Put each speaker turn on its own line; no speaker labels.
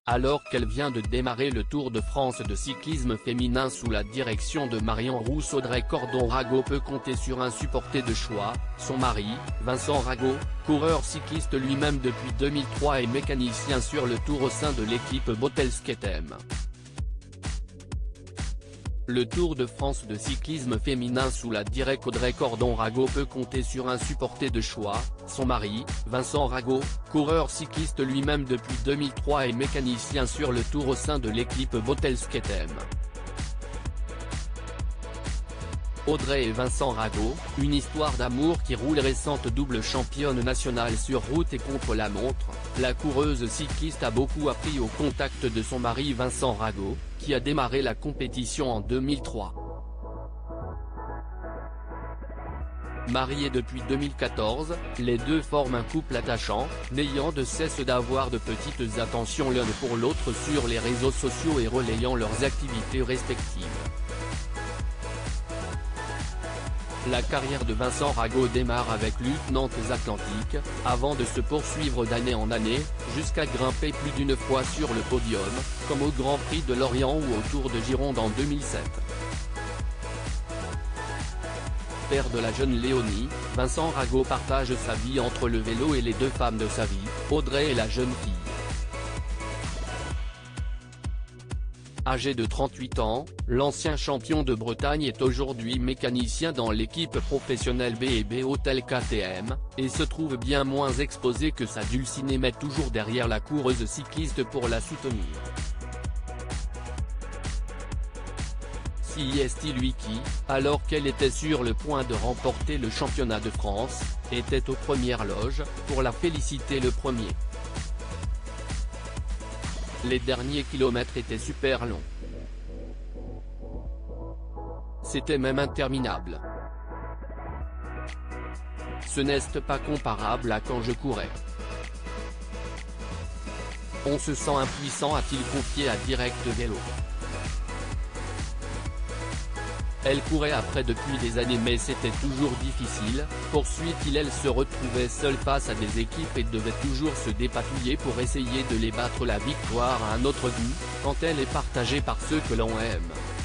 alors qu'elle vient de démarrer le Tour de France de cyclisme féminin sous la direction de Marion Rousse. Audrey Cordon-Ragot peut compter sur un supporter de choix, son mari, Vincent Ragot, coureur cycliste lui-même depuis 2003 et mécanicien sur le Tour au sein de l'équipe Bottels-KTM. Le Tour de France de cyclisme féminin sous la direction d'Audrey Cordon-Ragot peut compter sur un supporter de choix, son mari, Vincent Ragot, coureur cycliste lui-même depuis 2003 et mécanicien sur le Tour au sein de l'équipe Bottels-KTM. Audrey et Vincent Ragot, une histoire d'amour qui roule. Récente double championne nationale sur route et contre-la-montre, la coureuse cycliste a beaucoup appris au contact de son mari Vincent Ragot, qui a démarré la compétition en 2003. Mariés depuis 2014, les deux forment un couple attachant, n'ayant de cesse d'avoir de petites attentions l'un pour l'autre sur les réseaux sociaux et relayant leurs activités respectives. La carrière de Vincent Ragot démarre avec Lieutenant Atlantique, avant de se poursuivre d'année en année, jusqu'à grimper plus d'une fois sur le podium, comme au Grand Prix de Lorient ou au Tour de Gironde en 2007. Père de la jeune Léonie, Vincent Ragot partage sa vie entre le vélo et les deux femmes de sa vie, Audrey et la jeune fille. Âgé de 38 ans, l'ancien champion de Bretagne est aujourd'hui mécanicien dans l'équipe professionnelle B&B Hôtel KTM, et se trouve bien moins exposé que sa dulcinée, mais toujours derrière la coureuse cycliste pour la soutenir. Si est lui qui, alors qu'elle était sur le point de remporter le championnat de France, était aux premières loges, pour la féliciter le premier. Les derniers kilomètres étaient super longs. C'était même interminable. Ce n'est pas comparable à quand je courais. On se sent impuissant, a-t-il confié à Direct Vélo. Elle courait après depuis des années, mais c'était toujours difficile, poursuit-il. Elle se retrouvait seule face à des équipes et devait toujours se dépatouiller pour essayer de les battre. La victoire a un autre goût, quand elle est partagée par ceux que l'on aime.